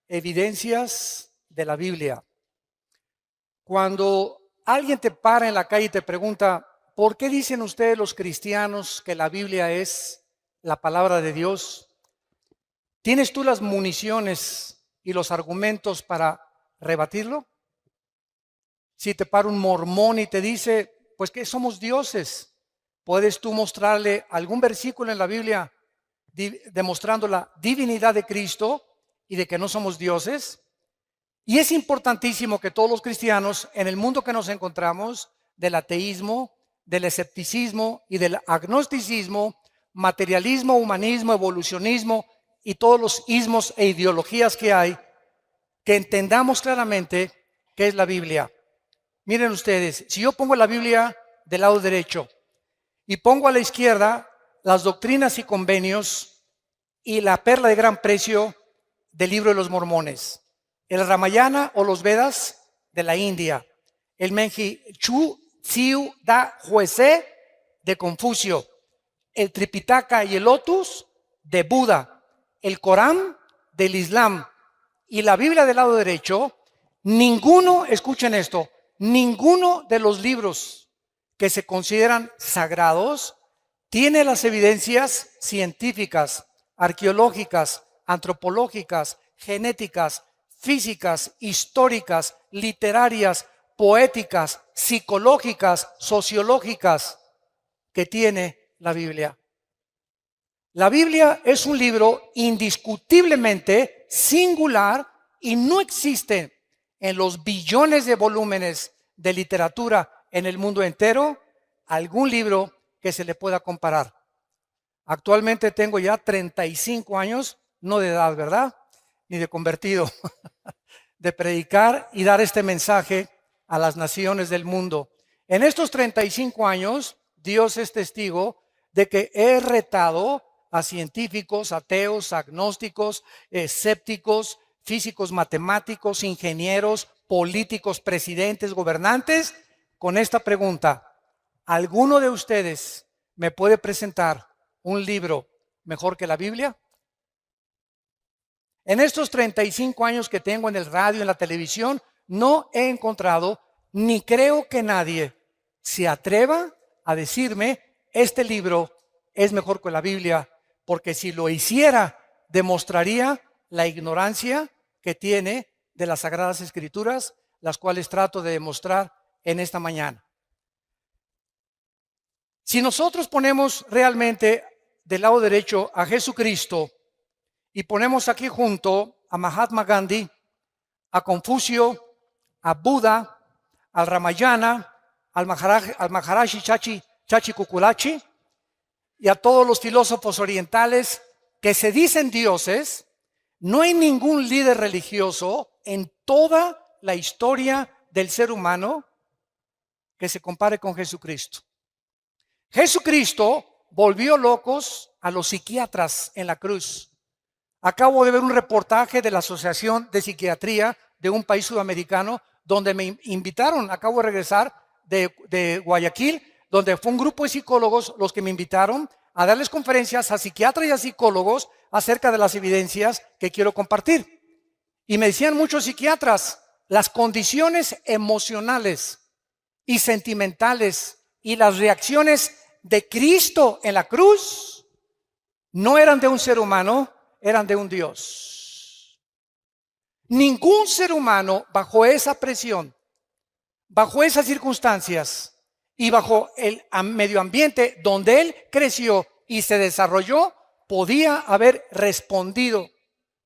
Evidencias de la Biblia. Cuando alguien te para en la calle y te pregunta, ¿por qué dicen ustedes los cristianos que la Biblia es la palabra de Dios? ¿Tienes tú las municiones y los argumentos para rebatirlo? Si te para un mormón y te dice, pues que somos dioses, ¿puedes tú mostrarle algún versículo en la Biblia demostrando la divinidad de Cristo y de que no somos dioses? Y es importantísimo que todos los cristianos, en el mundo que nos encontramos, del ateísmo, del escepticismo y del agnosticismo, materialismo, humanismo, evolucionismo y todos los ismos e ideologías que hay, que entendamos claramente qué es la Biblia. Miren ustedes, si yo pongo la Biblia del lado derecho y pongo a la izquierda las doctrinas y convenios y la perla de gran precio del libro de los mormones, el Ramayana o los Vedas de la India, el Menji Chu Tsiu Da Huese de Confucio, el Tripitaka y el Lotus de Buda, el Corán del Islam y la Biblia del lado derecho, ninguno, escuchen esto, ninguno de los libros que se consideran sagrados tiene las evidencias científicas, arqueológicas, antropológicas, genéticas, físicas, históricas, literarias, poéticas, psicológicas, sociológicas que tiene la Biblia. La Biblia es un libro indiscutiblemente singular y no existe en los billones de volúmenes de literatura en el mundo entero algún libro que se le pueda comparar. Actualmente tengo ya 35 años, no de edad, ¿verdad? Ni de convertido, de predicar y dar este mensaje a las naciones del mundo. En estos 35 años, Dios es testigo de que he retado a científicos, ateos, agnósticos, escépticos, físicos, matemáticos, ingenieros, políticos, presidentes, gobernantes, con esta pregunta: ¿alguno de ustedes me puede presentar un libro mejor que la Biblia? En estos 35 años que tengo en el radio, en la televisión, no he encontrado, ni creo que nadie se atreva a decirme, este libro es mejor que la Biblia, porque si lo hiciera, demostraría la ignorancia que tiene de las Sagradas Escrituras, las cuales trato de demostrar en esta mañana. Si nosotros ponemos realmente del lado derecho a Jesucristo y ponemos aquí junto a Mahatma Gandhi, a Confucio, a Buda, al Ramayana, al Maharaji Chachi Kukulachi y a todos los filósofos orientales que se dicen dioses, no hay ningún líder religioso en toda la historia del ser humano que se compare con Jesucristo. Jesucristo volvió locos a los psiquiatras en la cruz. Acabo de ver un reportaje de la Asociación de Psiquiatría de un país sudamericano donde me invitaron, acabo de regresar de Guayaquil, donde fue un grupo de psicólogos los que me invitaron a darles conferencias a psiquiatras y a psicólogos acerca de las evidencias que quiero compartir. Y me decían muchos psiquiatras, las condiciones emocionales y sentimentales y las reacciones de Cristo en la cruz no eran de un ser humano, eran de un Dios. Ningún ser humano bajo esa presión, bajo esas circunstancias y bajo el medio ambiente donde él creció y se desarrolló, podía haber respondido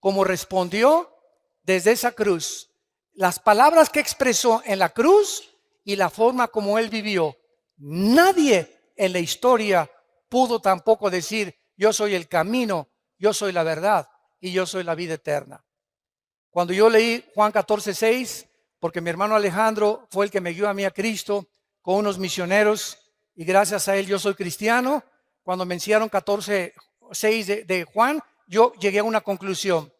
como respondió desde esa cruz. Las palabras que expresó en la cruz y la forma como él vivió. Nadie en la historia pudo tampoco decir, yo soy el camino, yo soy la verdad y yo soy la vida eterna. Cuando yo leí Juan 14:6, porque mi hermano Alejandro fue el que me guió a mí a Cristo con unos misioneros y gracias a él yo soy cristiano, cuando me enseñaron 14:6 de Juan, yo llegué a una conclusión.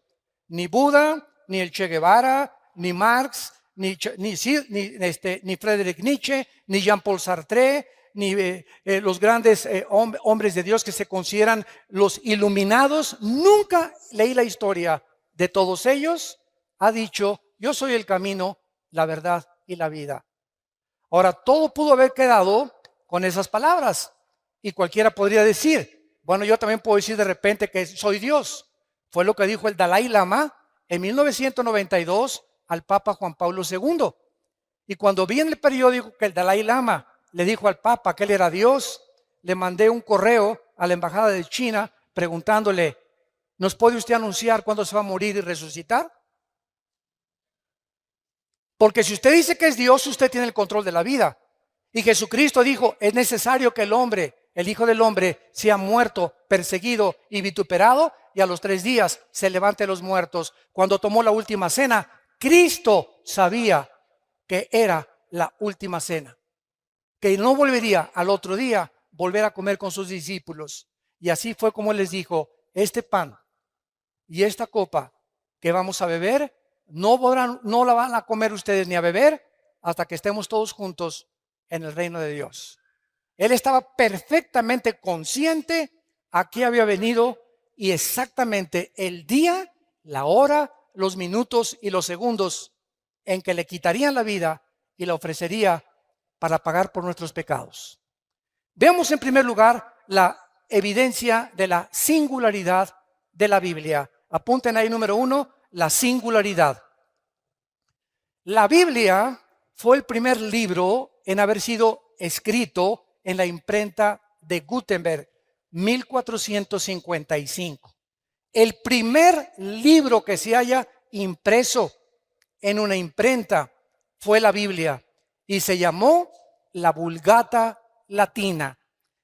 Ni Buda, ni el Che Guevara, ni Marx, ni Friedrich Nietzsche, ni Jean-Paul Sartre, ni los grandes hombres de Dios que se consideran los iluminados. Nunca leí la historia de todos ellos ha dicho, yo soy el camino, la verdad y la vida. Ahora, todo pudo haber quedado con esas palabras. Y cualquiera podría decir, bueno, yo también puedo decir de repente que soy Dios. Fue lo que dijo el Dalai Lama en 1992 al Papa Juan Pablo II. Y cuando vi en el periódico que el Dalai Lama le dijo al Papa que él era Dios, le mandé un correo a la embajada de China preguntándole, ¿nos puede usted anunciar cuándo se va a morir y resucitar? Porque si usted dice que es Dios, usted tiene el control de la vida. Y Jesucristo dijo, es necesario que el hombre, el Hijo del Hombre, sea muerto, perseguido y vituperado, y a los 3 días se levante los muertos. Cuando tomó la última cena, Cristo sabía que era la última cena, que no volvería al otro día volver a comer con sus discípulos. Y así fue como les dijo, este pan y esta copa que vamos a beber, no la van a comer ustedes ni a beber hasta que estemos todos juntos en el reino de Dios. Él estaba perfectamente consciente a qué había venido y exactamente el día, la hora, los minutos y los segundos en que le quitarían la vida y la ofrecería para pagar por nuestros pecados. Veamos en primer lugar la evidencia de la singularidad de la Biblia. Apunten ahí número 1, la singularidad. La Biblia fue el primer libro en haber sido escrito en la imprenta de Gutenberg, 1455. El primer libro que se haya impreso en una imprenta fue la Biblia y se llamó la Vulgata Latina,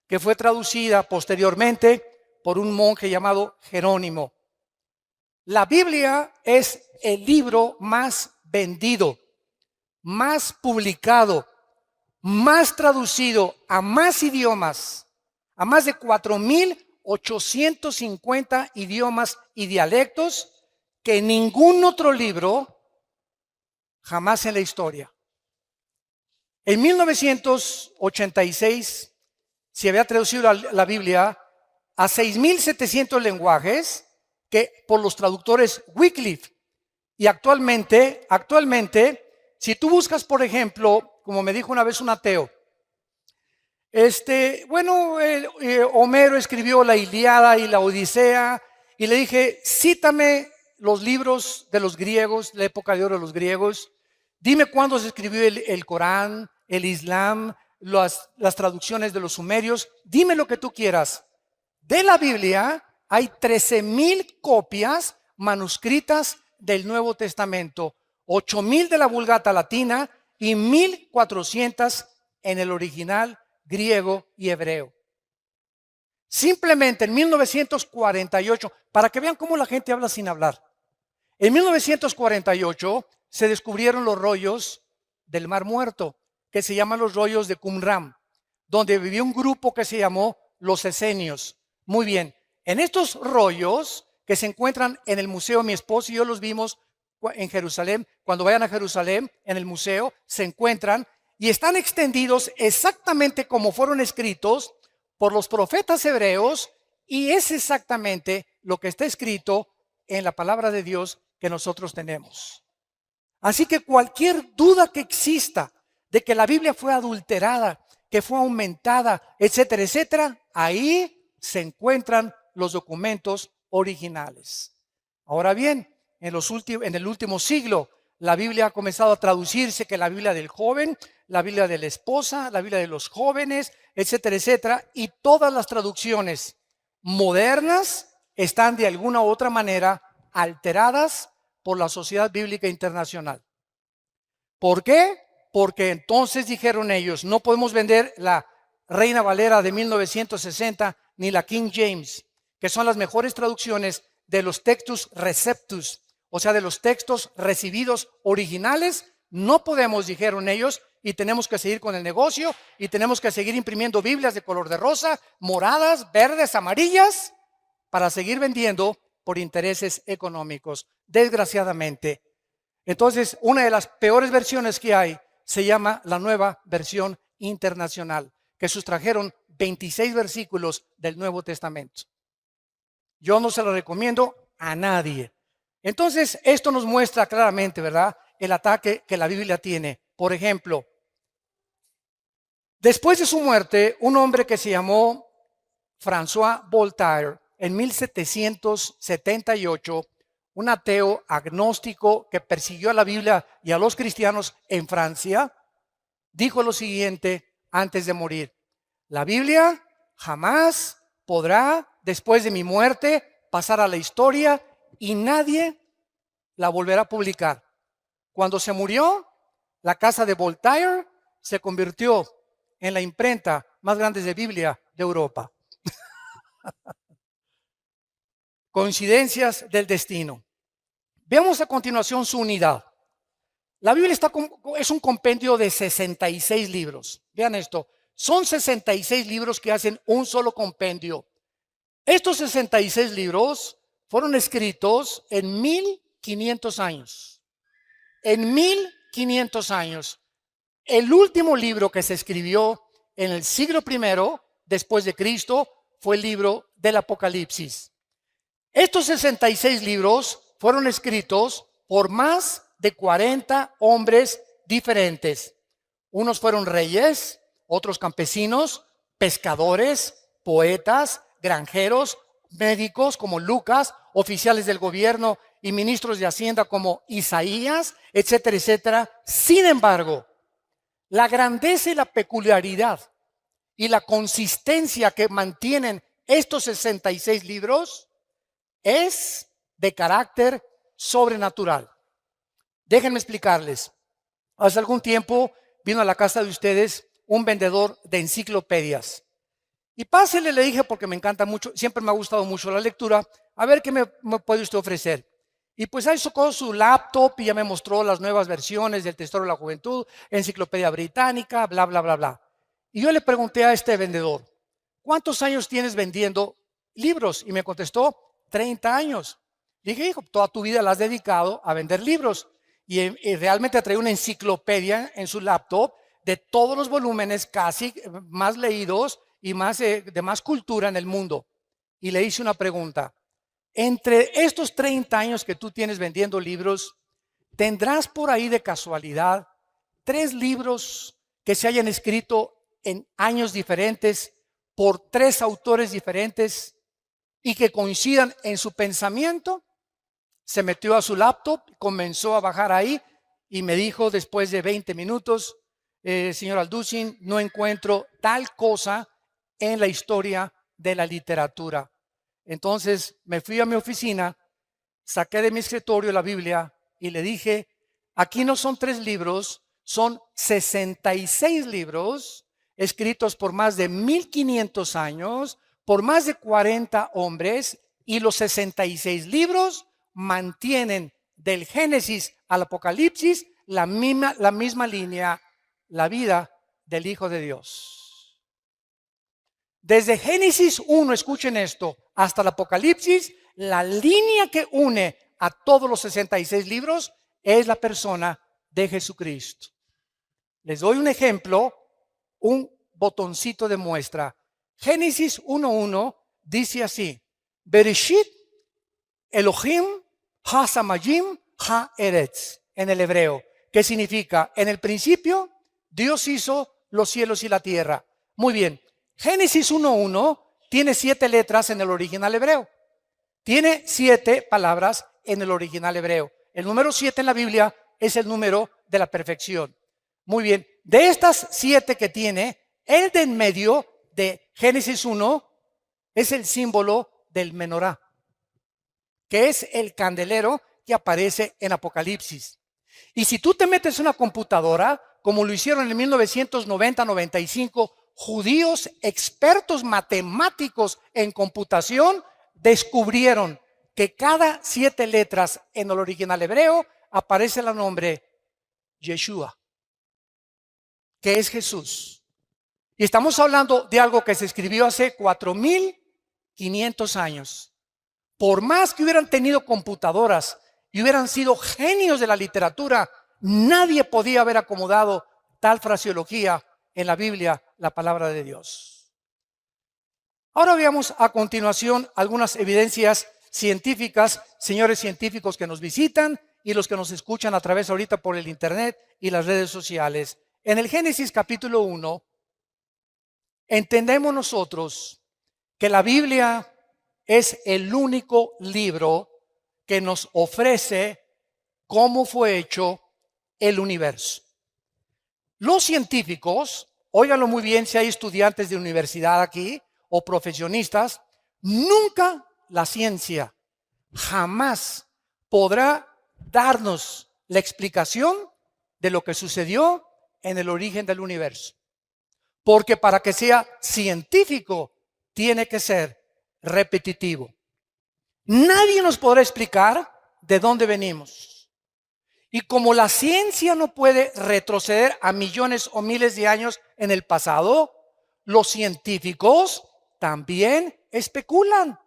que fue traducida posteriormente por un monje llamado Jerónimo. La Biblia es el libro más vendido, más publicado, más traducido a más idiomas, a más de 4,850 idiomas y dialectos que ningún otro libro jamás en la historia. En 1986 se había traducido la Biblia a 6,700 lenguajes que por los traductores Wycliffe. Y actualmente, si tú buscas, por ejemplo, como me dijo una vez un ateo, Homero escribió la Ilíada y la Odisea, y le dije, cítame los libros de los griegos, la época de oro de los griegos, dime cuándo se escribió el Corán, el Islam, las traducciones de los sumerios, dime lo que tú quieras. De la Biblia hay 13,000 copias manuscritas del Nuevo Testamento, 8,000 de la Vulgata Latina y 1,400 en el original griego y hebreo. Simplemente en 1948, para que vean cómo la gente habla sin hablar, en 1948 se descubrieron los rollos del Mar Muerto, que se llaman los rollos de Qumran, donde vivió un grupo que se llamó los esenios. Muy bien, en estos rollos que se encuentran en el museo, mi esposo y yo los vimos en Jerusalén, cuando vayan a Jerusalén, en el museo, se encuentran y están extendidos exactamente como fueron escritos por los profetas hebreos, y es exactamente lo que está escrito en la palabra de Dios que nosotros tenemos. Así que cualquier duda que exista de que la Biblia fue adulterada, que fue aumentada, etcétera, etcétera, ahí se encuentran los documentos originales. Ahora bien, en el último siglo, la Biblia ha comenzado a traducirse, que la Biblia del joven, la Biblia de la esposa, la Biblia de los jóvenes, etcétera, etcétera, y todas las traducciones modernas están de alguna u otra manera alteradas por la Sociedad Bíblica Internacional. ¿Por qué? Porque entonces dijeron ellos, no podemos vender la Reina Valera de 1960 ni la King James, que son las mejores traducciones de los textus receptus, o sea, de los textos recibidos originales. No podemos, dijeron ellos, y tenemos que seguir con el negocio y tenemos que seguir imprimiendo Biblias de color de rosa, moradas, verdes, amarillas, para seguir vendiendo por intereses económicos, desgraciadamente. Entonces, una de las peores versiones que hay se llama la Nueva Versión Internacional, que sustrajeron 26 versículos del Nuevo Testamento. Yo no se lo recomiendo a nadie. Entonces, esto nos muestra claramente, ¿verdad?, el ataque que la Biblia tiene. Por ejemplo, después de su muerte, un hombre que se llamó François Voltaire, en 1778, un ateo agnóstico que persiguió a la Biblia y a los cristianos en Francia, dijo lo siguiente antes de morir: la Biblia jamás podrá, después de mi muerte, pasar a la historia y nadie la volverá a publicar. Cuando se murió, la casa de Voltaire se convirtió en la imprenta más grande de Biblia de Europa. Coincidencias del destino. Veamos a continuación su unidad. La Biblia es un compendio de 66 libros. Vean esto, son 66 libros que hacen un solo compendio. Estos 66 libros fueron escritos en 1500 años. En 1500 años. El último libro que se escribió en el siglo I después de Cristo fue el libro del Apocalipsis. Estos 66 libros fueron escritos por más de 40 hombres diferentes. Unos fueron reyes, otros campesinos, pescadores, poetas, granjeros, médicos como Lucas, oficiales del gobierno y ministros de Hacienda como Isaías, etcétera, etcétera. Sin embargo, la grandeza y la peculiaridad y la consistencia que mantienen estos 66 libros es de carácter sobrenatural. Déjenme explicarles. Hace algún tiempo vino a la casa de ustedes un vendedor de enciclopedias. Y pásele, le dije, porque me encanta mucho, siempre me ha gustado mucho la lectura, a ver qué me puede usted ofrecer. Y pues ahí sacó su laptop y ya me mostró las nuevas versiones del Tesoro de la Juventud, Enciclopedia Británica, bla, bla, bla, bla. Y yo le pregunté a este vendedor: ¿cuántos años tienes vendiendo libros? Y me contestó: 30 años. Dije: hijo, toda tu vida la has dedicado a vender libros. Y realmente trae una enciclopedia en su laptop de todos los volúmenes casi más leídos y más de más cultura en el mundo. Y le hice una pregunta: entre estos 30 años que tú tienes vendiendo libros, ¿tendrás por ahí de casualidad 3 libros que se hayan escrito en años diferentes por 3 autores diferentes y que coincidan en su pensamiento? Se metió a su laptop, comenzó a bajar ahí y me dijo después de 20 minutos: señor Alducin, no encuentro tal cosa en la historia de la literatura. Entonces me fui a mi oficina, saqué de mi escritorio la Biblia y le dije: aquí no son 3 libros, son 66 libros escritos por más de 1500 años, por más de 40 hombres, y los 66 libros mantienen del Génesis al Apocalipsis la misma línea, la vida del Hijo de Dios. Desde Génesis 1, escuchen esto, hasta el Apocalipsis, la línea que une a todos los 66 libros es la persona de Jesucristo. Les doy un ejemplo, un botoncito de muestra. Génesis 1:1 dice así: Bereshit Elohim ha-samayim ha-eretz, en el hebreo, que significa: en el principio Dios hizo los cielos y la tierra. Muy bien, Génesis 1:1 tiene 7 letras en el original hebreo. Tiene 7 palabras en el original hebreo. El número 7 en la Biblia es el número de la perfección. Muy bien, de estas 7 que tiene, el de en medio de Génesis 1 es el símbolo del menorá, que es el candelero que aparece en Apocalipsis. Y si tú te metes en una computadora, como lo hicieron en 1990-95, judíos expertos matemáticos en computación descubrieron que cada 7 letras en el original hebreo aparece el nombre Yeshua, que es Jesús. Y estamos hablando de algo que se escribió hace 4500 años. Por más que hubieran tenido computadoras y hubieran sido genios de la literatura, nadie podía haber acomodado tal fraseología en la Biblia, la palabra de Dios. Ahora veamos a continuación algunas evidencias científicas, señores científicos que nos visitan y los que nos escuchan a través ahorita por el internet y las redes sociales. En el Génesis capítulo 1, entendemos nosotros que la Biblia es el único libro que nos ofrece cómo fue hecho el universo. Los científicos, óiganlo muy bien si hay estudiantes de universidad aquí o profesionistas, nunca la ciencia jamás podrá darnos la explicación de lo que sucedió en el origen del universo. Porque para que sea científico tiene que ser repetitivo. Nadie nos podrá explicar de dónde venimos. Y como la ciencia no puede retroceder a millones o miles de años en el pasado, los científicos también especulan,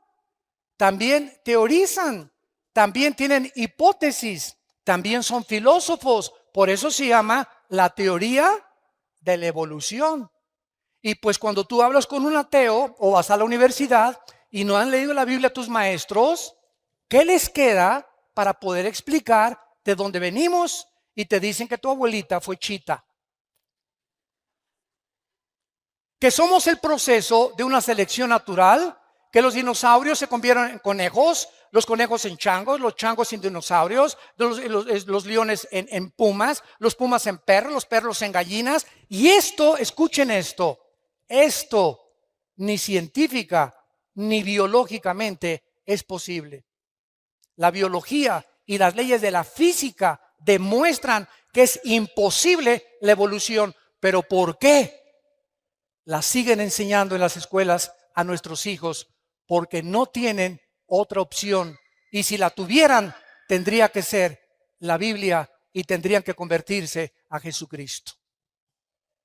también teorizan, también tienen hipótesis, también son filósofos. Por eso se llama la teoría de la evolución. Y pues cuando tú hablas con un ateo o vas a la universidad y no han leído la Biblia tus maestros, ¿qué les queda para poder explicar de dónde venimos? Y te dicen que tu abuelita fue chita. Que somos el proceso de una selección natural, que los dinosaurios se convierten en conejos, los conejos en changos, los changos en dinosaurios, los leones en pumas, los pumas en perros, los perros en gallinas. Y esto, escuchen esto ni científica ni biológicamente es posible. La biología y las leyes de la física demuestran que es imposible la evolución. ¿Pero por qué? La siguen enseñando en las escuelas a nuestros hijos porque no tienen otra opción. Y si la tuvieran, tendría que ser la Biblia y tendrían que convertirse a Jesucristo.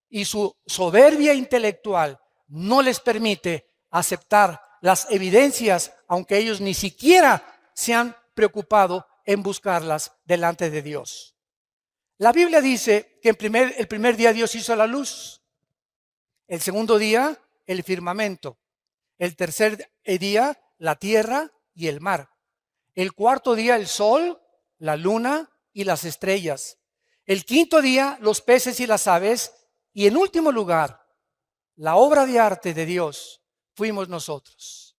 Y su soberbia intelectual no les permite aceptar las evidencias, aunque ellos ni siquiera se han preocupado en buscarlas delante de Dios. La Biblia dice que el primer día Dios hizo la luz, el segundo día el firmamento, el tercer día la tierra y el mar, el cuarto día el sol, la luna y las estrellas, el quinto día los peces y las aves, y en último lugar, la obra de arte de Dios fuimos nosotros.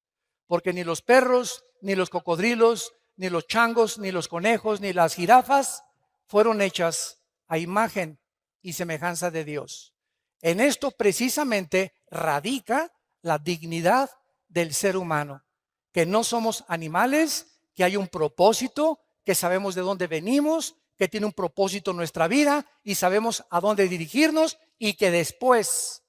Porque ni los perros, ni los cocodrilos, ni los changos, ni los conejos, ni las jirafas fueron hechas a imagen y semejanza de Dios. En esto precisamente radica la dignidad del ser humano. Que no somos animales, que hay un propósito, que sabemos de dónde venimos, que tiene un propósito en nuestra vida y sabemos a dónde dirigirnos, y que después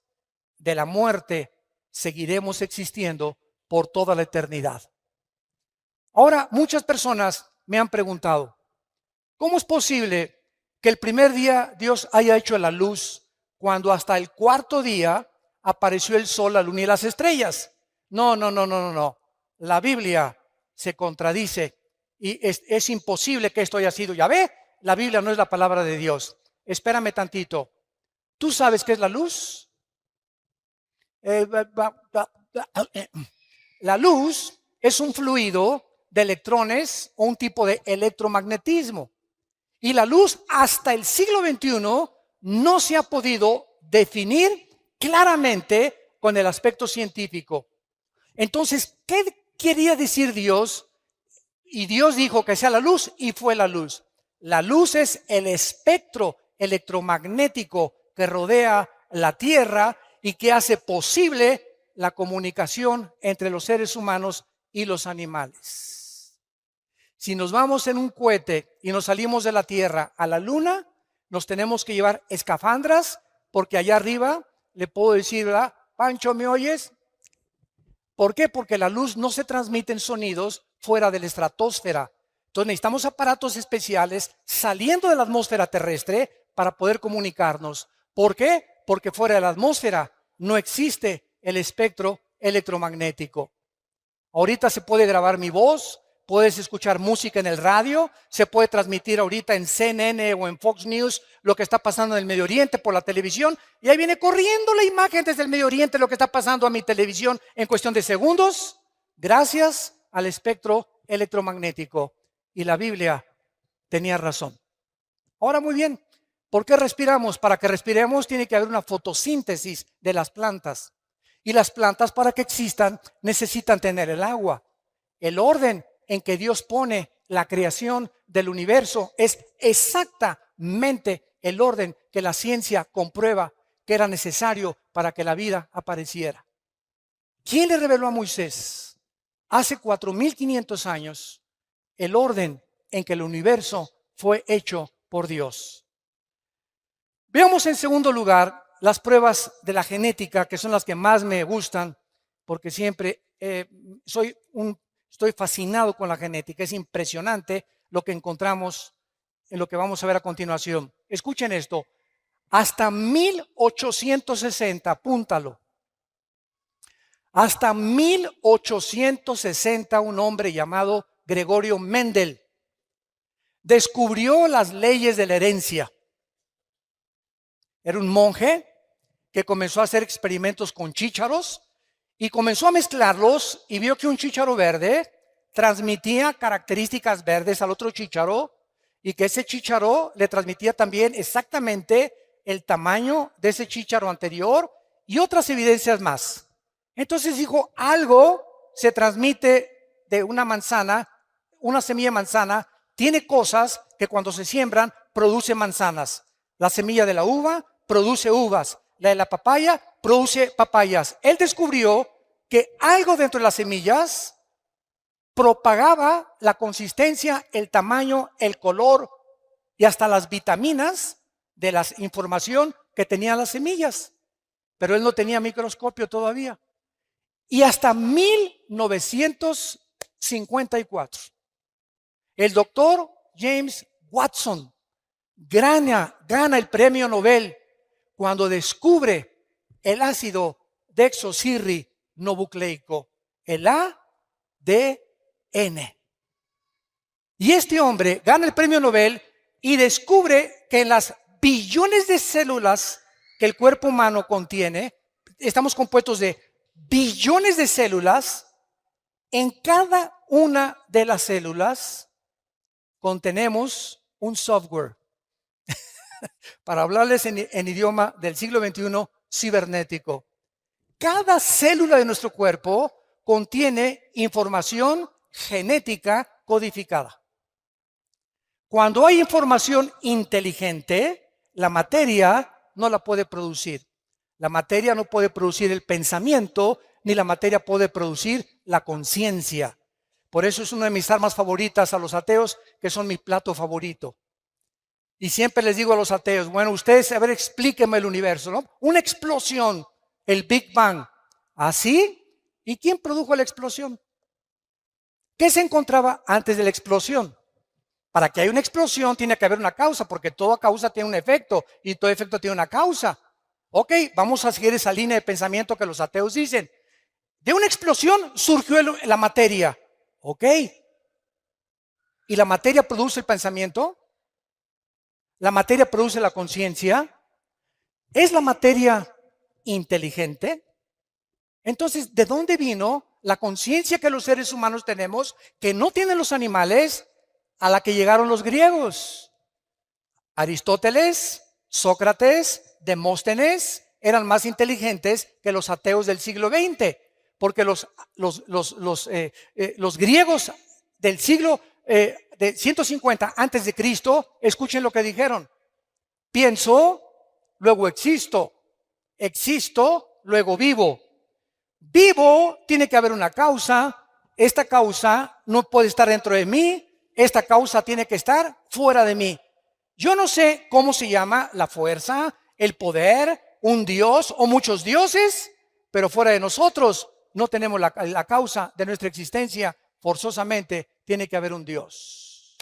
de la muerte seguiremos existiendo por toda la eternidad. Ahora, muchas personas me han preguntado, ¿cómo es posible que el primer día Dios haya hecho la luz cuando hasta el cuarto día apareció el sol, la luna y las estrellas? No. La Biblia se contradice y es imposible que esto haya sido. Ya ve, la Biblia no es la palabra de Dios. Espérame tantito. ¿Tú sabes qué es la luz? La luz es un fluido de electrones o un tipo de electromagnetismo. Y la luz hasta el siglo XXI no se ha podido definir claramente con el aspecto científico. Entonces, ¿qué quería decir Dios? Y Dios dijo que sea la luz y fue la luz. La luz es el espectro electromagnético que rodea la Tierra y que hace posible la comunicación entre los seres humanos y los animales. Si nos vamos en un cohete y nos salimos de la Tierra a la Luna, nos tenemos que llevar escafandras, porque allá arriba le puedo decir, ¿verdad? Pancho, ¿me oyes? ¿Por qué? Porque la luz no se transmite en sonidos fuera de la estratosfera. Entonces necesitamos aparatos especiales saliendo de la atmósfera terrestre para poder comunicarnos. ¿Por qué? Porque fuera de la atmósfera no existe el espectro electromagnético. Ahorita se puede grabar mi voz, puedes escuchar música en el radio, se puede transmitir ahorita en CNN o en Fox News lo que está pasando en el Medio Oriente por la televisión, y ahí viene corriendo la imagen desde el Medio Oriente, lo que está pasando a mi televisión en cuestión de segundos, gracias al espectro electromagnético. Y la Biblia tenía razón. Ahora muy bien, ¿por qué respiramos? Para que respiremos tiene que haber una fotosíntesis de las plantas. Y las plantas, para que existan, necesitan tener el agua. El orden en que Dios pone la creación del universo es exactamente el orden que la ciencia comprueba que era necesario para que la vida apareciera. ¿Quién le reveló a Moisés hace 4500 años el orden en que el universo fue hecho por Dios? Veamos en segundo lugar las pruebas de la genética, que son las que más me gustan, porque siempre estoy fascinado con la genética. Es impresionante lo que encontramos en lo que vamos a ver a continuación. Escuchen esto, hasta 1860, apúntalo. Hasta 1860 un hombre llamado Gregorio Mendel descubrió las leyes de la herencia. Era un monje que comenzó a hacer experimentos con chícharos y comenzó a mezclarlos y vio que un chícharo verde transmitía características verdes al otro chícharo y que ese chícharo le transmitía también exactamente el tamaño de ese chícharo anterior y otras evidencias más. Entonces dijo, algo se transmite de una manzana, una semilla de manzana, tiene cosas que cuando se siembran produce manzanas. La semilla de la uva produce uvas, la de la papaya produce papayas. Él descubrió que algo dentro de las semillas propagaba la consistencia, el tamaño, el color y hasta las vitaminas de la información que tenían las semillas. Pero él no tenía microscopio todavía. Y hasta 1954, el doctor James Watson gana el premio Nobel cuando descubre el ácido desoxirribonucleico, el ADN. Y este hombre gana el premio Nobel y descubre que en las billones de células que el cuerpo humano contiene, estamos compuestos de billones de células. En cada una de las células contenemos un software. Para hablarles en idioma del siglo XXI, cibernético. Cada célula de nuestro cuerpo contiene información genética codificada. Cuando hay información inteligente, la materia no la puede producir. La materia no puede producir el pensamiento, ni la materia puede producir la conciencia. Por eso es una de mis armas favoritas a los ateos, que son mi plato favorito. Y siempre les digo a los ateos, bueno, ustedes, a ver, explíquenme el universo, ¿no? Una explosión, el Big Bang. ¿Así? ¿Y quién produjo la explosión? ¿Qué se encontraba antes de la explosión? Para que haya una explosión tiene que haber una causa, porque toda causa tiene un efecto y todo efecto tiene una causa. Ok, vamos a seguir esa línea de pensamiento que los ateos dicen. De una explosión surgió la materia. Ok. ¿Y la materia produce el pensamiento? ¿La materia produce la conciencia? ¿Es la materia inteligente? Entonces, ¿de dónde vino la conciencia que los seres humanos tenemos, que no tienen los animales, a la que llegaron los griegos? Aristóteles, Sócrates, Demóstenes eran más inteligentes que los ateos del siglo XX, porque los griegos del siglo de 150 antes de Cristo, escuchen lo que dijeron: pienso, luego existo, existo, luego vivo. Vivo, tiene que haber una causa, esta causa no puede estar dentro de mí, esta causa tiene que estar fuera de mí. Yo no sé cómo se llama la fuerza, el poder, un dios o muchos dioses, pero fuera de nosotros no tenemos la causa de nuestra existencia. Forzosamente tiene que haber un Dios.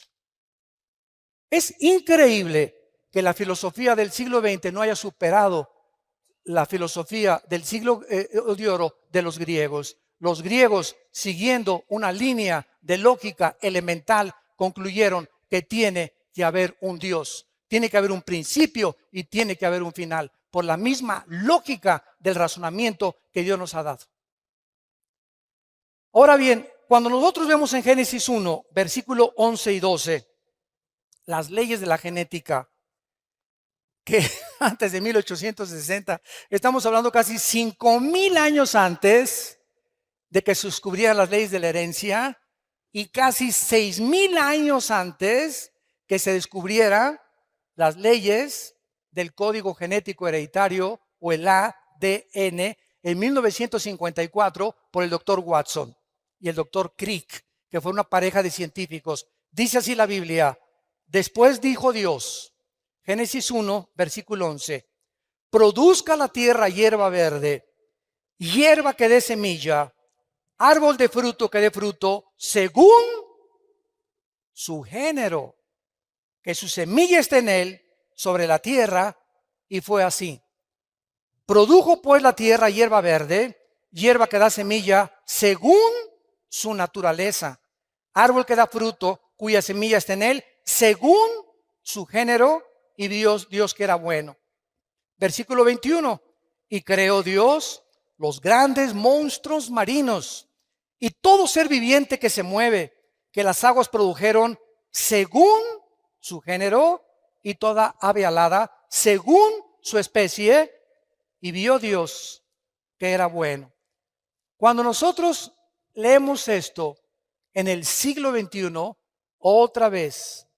Es increíble que la filosofía del siglo XX no haya superado la filosofía del siglo de oro de los griegos. Los griegos, siguiendo una línea de lógica elemental, concluyeron que tiene que haber un Dios, tiene que haber un principio y tiene que haber un final, por la misma lógica del razonamiento que Dios nos ha dado. Ahora bien, cuando nosotros vemos en Génesis 1, versículo 11 y 12, las leyes de la genética, que antes de 1860, estamos hablando casi 5,000 años antes de que se descubrieran las leyes de la herencia y casi 6,000 años antes que se descubrieran las leyes del código genético hereditario o el ADN en 1954 por el doctor Watson y el doctor Crick, que fue una pareja de científicos. Dice así la Biblia: después dijo Dios, Génesis 1, versículo 11, produzca la tierra hierba verde, hierba que dé semilla, árbol de fruto que dé fruto, según su género, que su semilla esté en él, sobre la tierra, y fue así. Produjo pues la tierra hierba verde, hierba que da semilla, según su naturaleza, árbol que da fruto, cuya semilla está en él, según su género, y Dios que era bueno. Versículo 21, y creó Dios los grandes monstruos marinos y todo ser viviente que se mueve, que las aguas produjeron según su género, y toda ave alada según su especie, y vio Dios que era bueno. Cuando nosotros leemos esto en el siglo XXI, otra vez,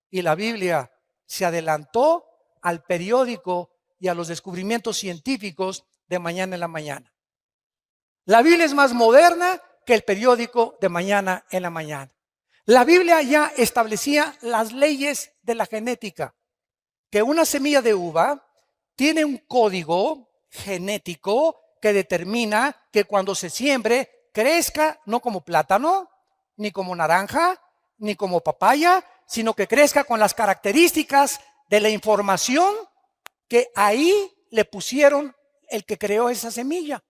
y la Biblia se adelantó al periódico y a los descubrimientos científicos de mañana en la mañana. La Biblia es más moderna que el periódico de mañana en la mañana. La Biblia ya establecía las leyes de la genética, que una semilla de uva tiene un código genético que determina que cuando se siembre crezca no como plátano, ni como naranja, ni como papaya, sino que crezca con las características de la información que ahí le pusieron el que creó esa semilla.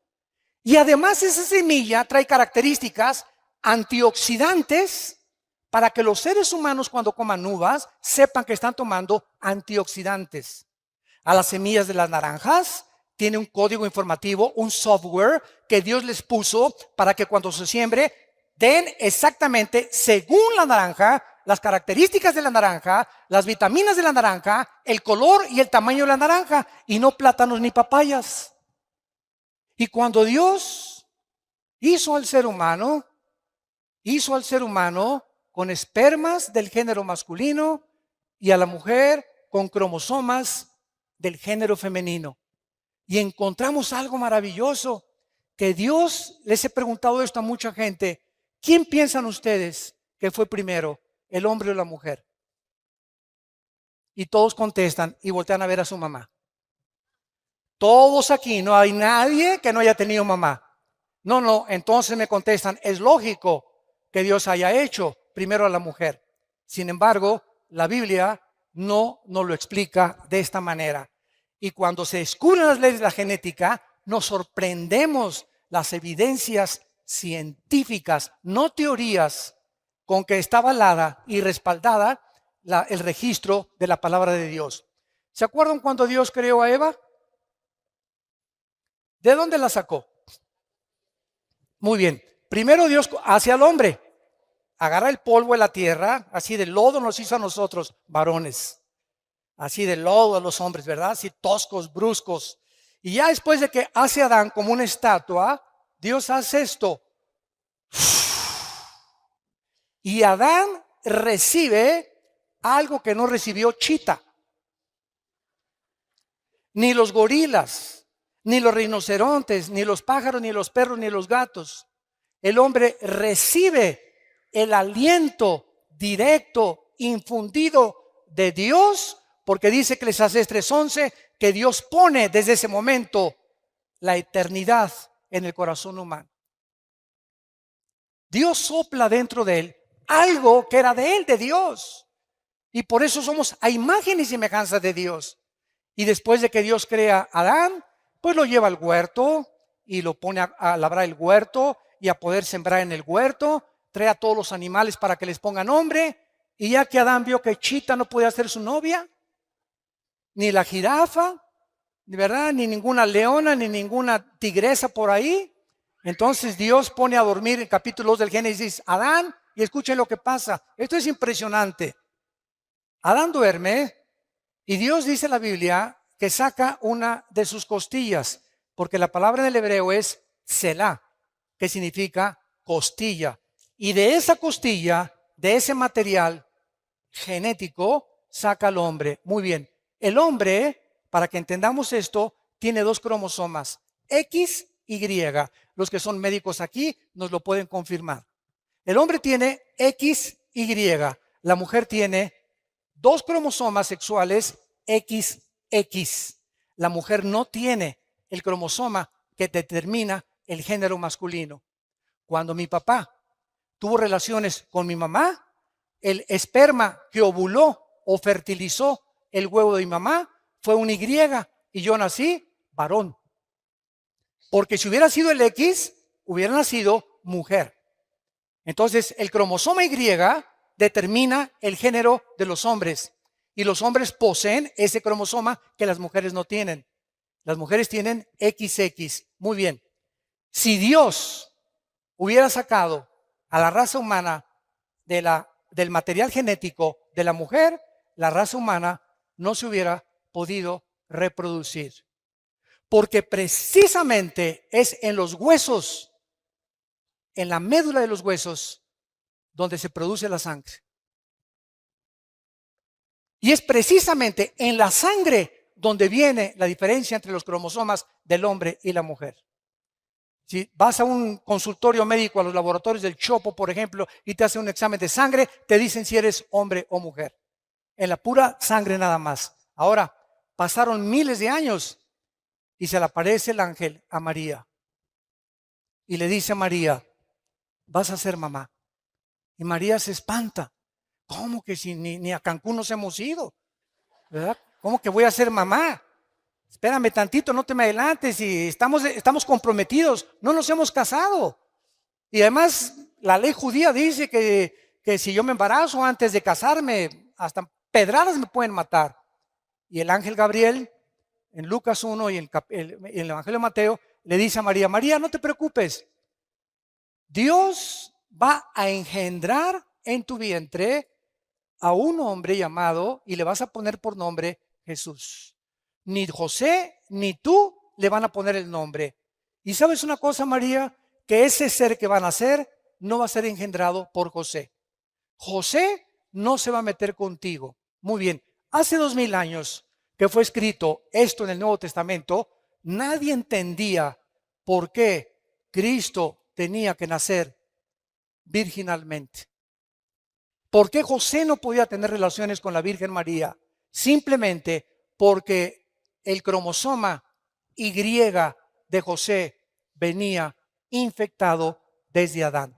Y además esa semilla trae características antioxidantes para que los seres humanos cuando coman uvas sepan que están tomando antioxidantes. A las semillas de las naranjas tiene un código informativo, un software que Dios les puso para que cuando se siembre den exactamente según la naranja, las características de la naranja, las vitaminas de la naranja, el color y el tamaño de la naranja, y no plátanos ni papayas. Y cuando Dios hizo al ser humano con espermas del género masculino y a la mujer con cromosomas del género femenino. Y encontramos algo maravilloso, que Dios, les he preguntado esto a mucha gente, ¿quién piensan ustedes que fue primero, el hombre o la mujer? Y todos contestan y voltean a ver a su mamá. Todos aquí, no hay nadie que no haya tenido mamá. No, entonces me contestan, es lógico que Dios haya hecho primero a la mujer. Sin embargo, la Biblia no nos lo explica de esta manera. Y cuando se descubren las leyes de la genética, nos sorprendemos las evidencias científicas, no teorías, con que está avalada y respaldada el registro de la palabra de Dios. ¿Se acuerdan cuando Dios creó a Eva? ¿De dónde la sacó? Muy bien. Primero Dios hace al hombre. Agarra el polvo de la tierra, así de lodo nos hizo a nosotros, varones. Así de lodo a los hombres, ¿verdad? Así toscos, bruscos. Y ya después de que hace a Adán como una estatua, Dios hace esto. Y Adán recibe algo que no recibió Chita, ni los gorilas, ni los rinocerontes, ni los pájaros, ni los perros, ni los gatos. El hombre recibe el aliento directo, infundido de Dios, porque dice Eclesiastés 3:11 que Dios pone desde ese momento la eternidad en el corazón humano. Dios sopla dentro de él algo que era de él, de Dios. Y por eso somos a imagen y semejanza de Dios. Y después de que Dios crea a Adán, pues lo lleva al huerto y lo pone a labrar el huerto y a poder sembrar en el huerto. Trae a todos los animales para que les pongan nombre. Y ya que Adán vio que Chita no podía ser su novia, ni la jirafa, ¿verdad? Ni ninguna leona, ni ninguna tigresa por ahí. Entonces Dios pone a dormir en capítulo 2 del Génesis Adán y escuchen lo que pasa. Esto es impresionante. Adán duerme y Dios dice en la Biblia que saca una de sus costillas, porque la palabra en el hebreo es Selah, que significa costilla. Y de esa costilla, de ese material genético, saca al hombre. Muy bien. El hombre, para que entendamos esto, tiene dos cromosomas, X y Y. Los que son médicos aquí nos lo pueden confirmar. El hombre tiene XY, la mujer tiene dos cromosomas sexuales XX. La mujer no tiene el cromosoma que determina el género masculino. Cuando mi papá tuvo relaciones con mi mamá, el esperma que ovuló o fertilizó el huevo de mi mamá fue un Y y yo nací varón. Porque si hubiera sido el X, hubiera nacido mujer. Entonces, el cromosoma Y determina el género de los hombres. Y los hombres poseen ese cromosoma que las mujeres no tienen. Las mujeres tienen XX. Muy bien. Si Dios hubiera sacado a la raza humana del material genético de la mujer, la raza humana no se hubiera podido reproducir. Porque precisamente es en los huesos, en la médula de los huesos, donde se produce la sangre. Y es precisamente en la sangre donde viene la diferencia entre los cromosomas del hombre y la mujer. Si vas a un consultorio médico, a los laboratorios del Chopo, por ejemplo, y te hacen un examen de sangre, te dicen si eres hombre o mujer. En la pura sangre nada más. Ahora, pasaron miles de años y se le aparece el ángel a María. Y le dice a María, vas a ser mamá. Y María se espanta. ¿Cómo que si ni a Cancún nos hemos ido? ¿Verdad? ¿Cómo que voy a ser mamá? Espérame tantito, no te me adelantes, y estamos comprometidos, no nos hemos casado. Y además, la ley judía dice que si yo me embarazo antes de casarme, hasta pedradas me pueden matar. Y el ángel Gabriel, en Lucas 1 y en el Evangelio de Mateo, le dice a María, María, no te preocupes, Dios va a engendrar en tu vientre a un hombre llamado, y le vas a poner por nombre Jesús. Ni José ni tú le van a poner el nombre. Y sabes una cosa, María, que ese ser que van a nacer no va a ser engendrado por José. José no se va a meter contigo. Muy bien, hace 2000 años que fue escrito esto en el Nuevo Testamento, nadie entendía por qué Cristo tenía que nacer virginalmente. ¿Por qué José no podía tener relaciones con la Virgen María? Simplemente porque el cromosoma Y de José venía infectado desde Adán.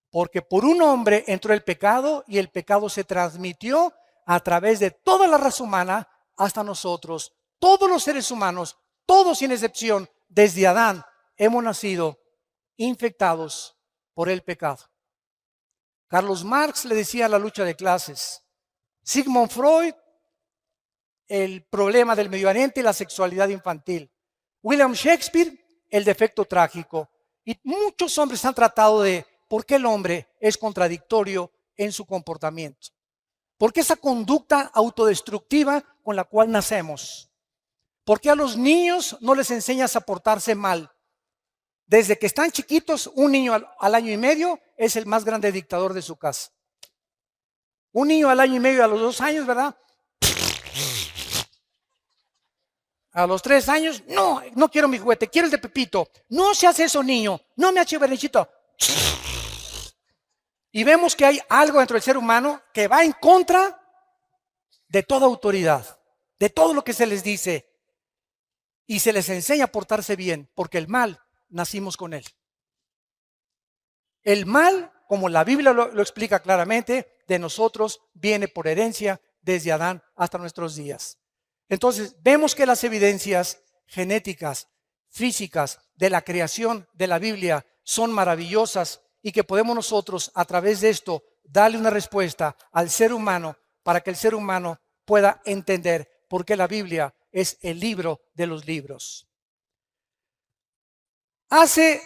Porque por un hombre entró el pecado y el pecado se transmitió a través de toda la raza humana hasta nosotros. Todos los seres humanos, todos sin excepción, desde Adán, hemos nacido infectados por el pecado. Carlos Marx le decía la lucha de clases. Sigmund Freud, el problema del Medio Oriente y la sexualidad infantil. William Shakespeare, el defecto trágico. Y muchos hombres han tratado de por qué el hombre es contradictorio en su comportamiento. ¿Por qué esa conducta autodestructiva con la cual nacemos? ¿Por qué a los niños no les enseñas a portarse mal? Desde que están chiquitos, un niño al año y medio es el más grande dictador de su casa. Un niño al año y medio, a los 2 años, ¿verdad? A los 3 años, no quiero mi juguete, quiero el de Pepito. No se hace eso, niño, no me hace berrinchito. Y vemos que hay algo dentro del ser humano que va en contra de toda autoridad, de todo lo que se les dice. Y se les enseña a portarse bien, porque el mal nacimos con él. El mal, como la Biblia lo explica claramente, de nosotros viene por herencia desde Adán hasta nuestros días. Entonces, vemos que las evidencias genéticas, físicas de la creación de la Biblia son maravillosas y que podemos nosotros, a través de esto, darle una respuesta al ser humano para que el ser humano pueda entender por qué la Biblia es el libro de los libros. Hace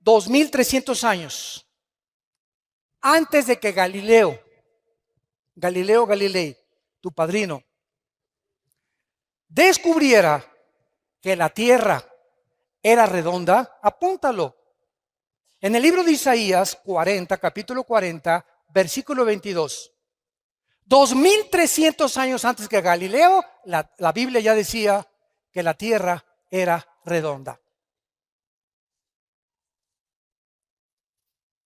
2300 años antes de que Galileo Galilei, tu padrino, descubriera que la tierra era redonda, apúntalo. En el libro de Isaías 40, capítulo 40, versículo 22. 2300 años antes que Galileo, la Biblia ya decía que la tierra era redonda.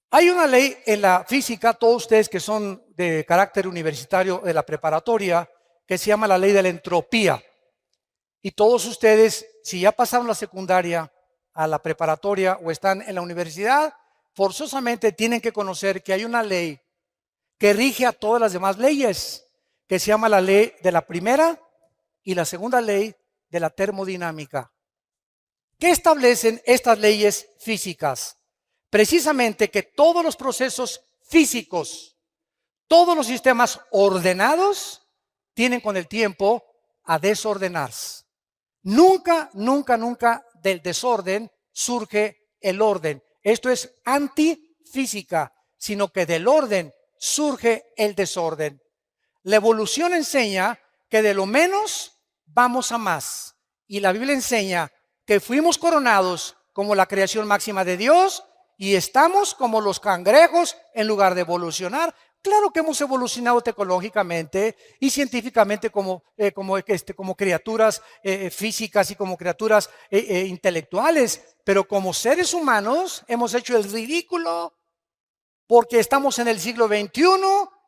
Hay una ley en la física, todos ustedes que son de carácter universitario de la preparatoria, que se llama la ley de la entropía. Y todos ustedes, si ya pasaron la secundaria a la preparatoria o están en la universidad, forzosamente tienen que conocer que hay una ley que rige a todas las demás leyes, que se llama la ley de la primera y la segunda ley de la termodinámica. ¿Qué establecen estas leyes físicas? Precisamente que todos los procesos físicos, todos los sistemas ordenados, tienen con el tiempo a desordenarse. Nunca del desorden surge el orden. Esto es antifísica, sino que del orden surge el desorden. La evolución enseña que de lo menos vamos a más. Y la Biblia enseña que fuimos coronados como la creación máxima de Dios y estamos como los cangrejos en lugar de evolucionar. Claro que hemos evolucionado tecnológicamente y científicamente como criaturas físicas y como criaturas intelectuales, pero como seres humanos hemos hecho el ridículo porque estamos en el siglo XXI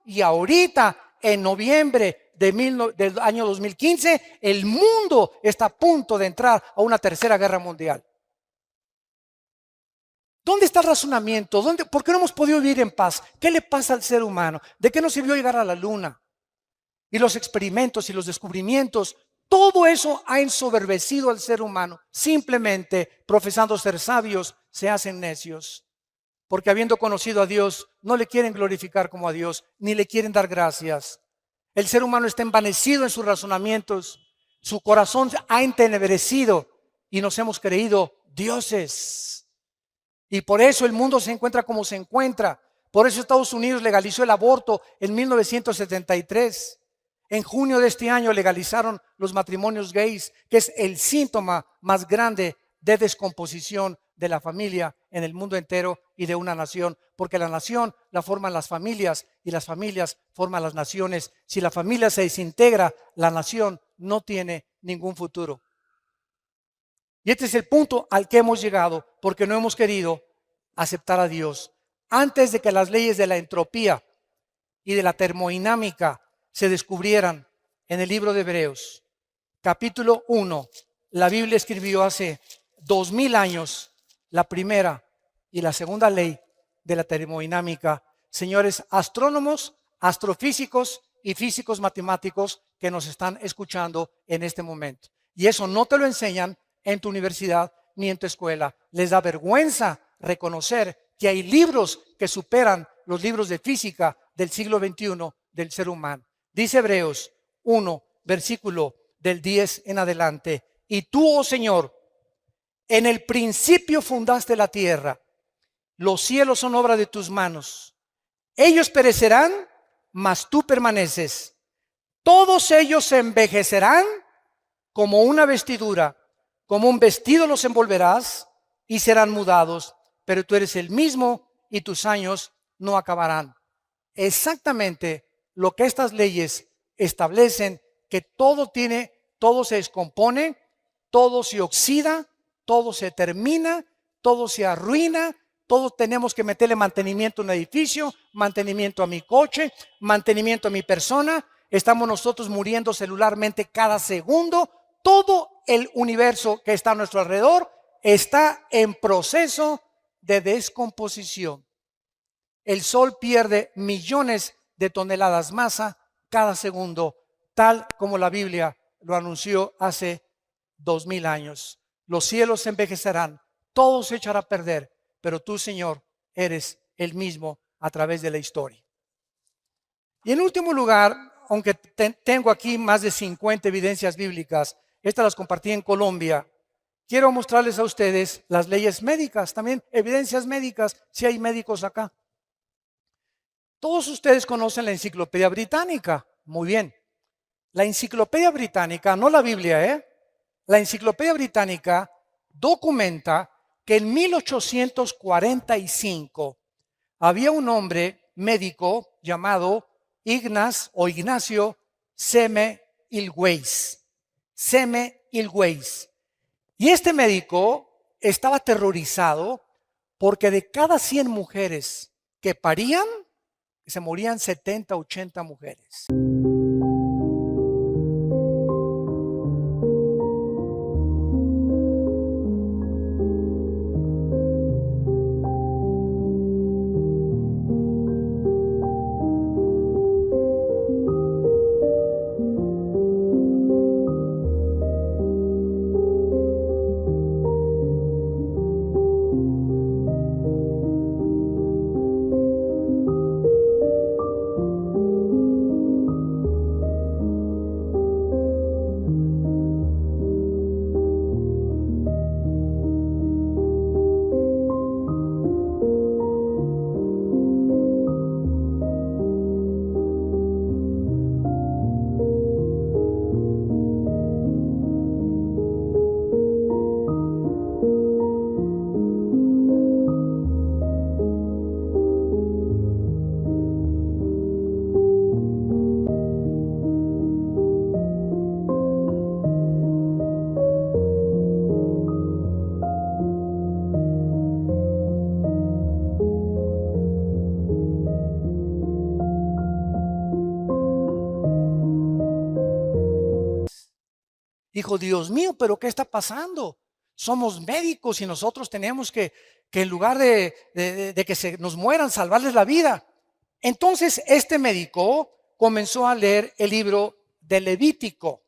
y ahorita en noviembre del año 2015 el mundo está a punto de entrar a una tercera guerra mundial. ¿Dónde está el razonamiento? ¿Por qué no hemos podido vivir en paz? ¿Qué le pasa al ser humano? ¿De qué nos sirvió llegar a la luna? Y los experimentos y los descubrimientos, todo eso ha ensoberbecido al ser humano. Simplemente, profesando ser sabios, se hacen necios. Porque habiendo conocido a Dios, no le quieren glorificar como a Dios, ni le quieren dar gracias. El ser humano está envanecido en sus razonamientos. Su corazón ha entenebrecido y nos hemos creído dioses. Y por eso el mundo se encuentra como se encuentra. Por eso Estados Unidos legalizó el aborto en 1973. En junio de este año legalizaron los matrimonios gays, que es el síntoma más grande de descomposición de la familia en el mundo entero y de una nación. Porque la nación la forman las familias y las familias forman las naciones. Si la familia se desintegra, la nación no tiene ningún futuro. Y este es el punto al que hemos llegado porque no hemos querido aceptar a Dios. Antes de que las leyes de la entropía y de la termodinámica se descubrieran en el libro de Hebreos, capítulo 1, la Biblia escribió hace 2000 años la primera y la segunda ley de la termodinámica. Señores astrónomos, astrofísicos y físicos matemáticos que nos están escuchando en este momento. Y eso no te lo enseñan en tu universidad ni en tu escuela. Les da vergüenza reconocer que hay libros que superan los libros de física del siglo XXI del ser humano. Dice Hebreos 1, versículo del 10 en adelante. Y tú, oh Señor, en el principio fundaste la tierra. Los cielos son obra de tus manos. Ellos perecerán, mas tú permaneces. Todos ellos se envejecerán como una vestidura. Como un vestido los envolverás y serán mudados, pero tú eres el mismo y tus años no acabarán. Exactamente lo que estas leyes establecen, que todo se descompone, todo se oxida, todo se termina, todo se arruina, todos tenemos que meterle mantenimiento a un edificio, mantenimiento a mi coche, mantenimiento a mi persona. Estamos nosotros muriendo celularmente cada segundo. Todo el universo que está a nuestro alrededor está en proceso de descomposición. El Sol pierde millones de toneladas masa cada segundo, tal como la Biblia lo anunció hace 2000 años. Los cielos se envejecerán, todo se echará a perder, pero tú, Señor, eres el mismo a través de la historia. Y en último lugar, aunque tengo aquí más de 50 evidencias bíblicas, estas las compartí en Colombia, quiero mostrarles a ustedes las leyes médicas, también evidencias médicas, si hay médicos acá. Todos ustedes conocen la Enciclopedia Británica, muy bien. La Enciclopedia Británica, no la Biblia, la Enciclopedia Británica documenta que en 1845 había un hombre médico llamado Ignacio Semmelweis. Y este médico estaba aterrorizado porque de cada 100 mujeres que parían, se morían 70, 80 mujeres. Dijo, Dios mío, pero ¿qué está pasando? Somos médicos y nosotros tenemos que en lugar de que se nos mueran, salvarles la vida. Entonces este médico comenzó a leer el libro de Levítico,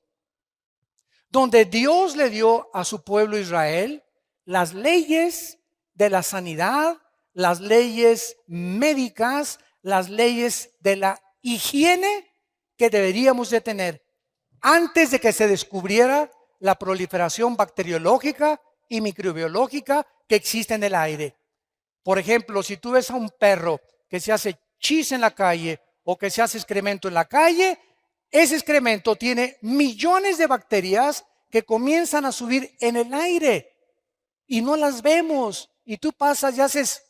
donde Dios le dio a su pueblo Israel las leyes de la sanidad, las leyes médicas, las leyes de la higiene que deberíamos de tener antes de que se descubriera la proliferación bacteriológica y microbiológica que existe en el aire. Por ejemplo, si tú ves a un perro que se hace chis en la calle o que se hace excremento en la calle, ese excremento tiene millones de bacterias que comienzan a subir en el aire y no las vemos. Y tú pasas y haces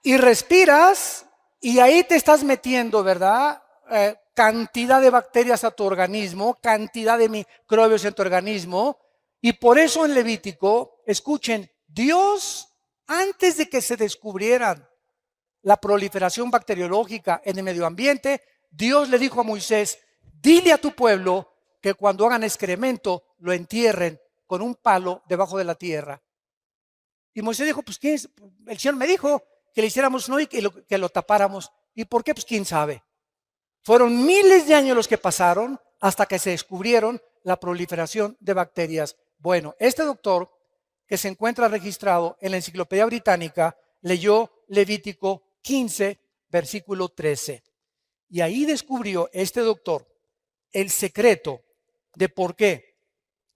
y respiras y ahí te estás metiendo, ¿verdad? Cantidad de bacterias a tu organismo, cantidad de microbios en tu organismo. Y por eso en Levítico, escuchen, Dios, antes de que se descubrieran la proliferación bacteriológica en el medio ambiente, Dios le dijo a Moisés, dile a tu pueblo que cuando hagan excremento lo entierren con un palo debajo de la tierra. Y Moisés dijo, pues ¿quién es? El Señor me dijo que le hiciéramos no y que lo tapáramos. ¿Y por qué? Pues quién sabe. Fueron miles de años los que pasaron hasta que se descubrieron la proliferación de bacterias. Bueno, este doctor que se encuentra registrado en la Enciclopedia Británica leyó Levítico 15, versículo 13. Y ahí descubrió este doctor el secreto de por qué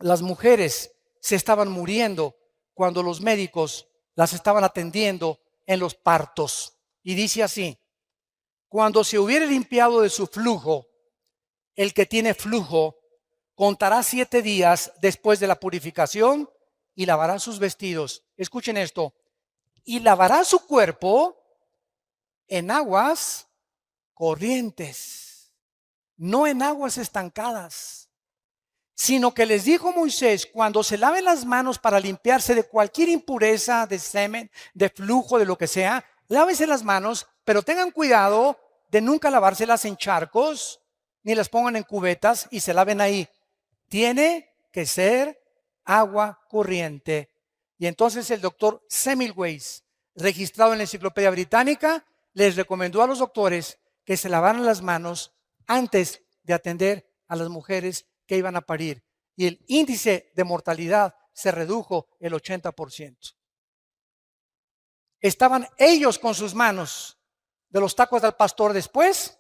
las mujeres se estaban muriendo cuando los médicos las estaban atendiendo en los partos. Y dice así, cuando se hubiere limpiado de su flujo, el que tiene flujo contará 7 días después de la purificación y lavará sus vestidos. Escuchen esto. Y lavará su cuerpo en aguas corrientes, no en aguas estancadas, sino que les dijo Moisés, cuando se laven las manos para limpiarse de cualquier impureza, de semen, de flujo, de lo que sea, lávense las manos, pero tengan cuidado de nunca lavárselas en charcos, ni las pongan en cubetas y se laven ahí. Tiene que ser agua corriente. Y entonces el doctor Semmelweis, registrado en la Enciclopedia Británica, les recomendó a los doctores que se lavaran las manos antes de atender a las mujeres que iban a parir. Y el índice de mortalidad se redujo el 80%. Estaban ellos con sus manos de los tacos del pastor después,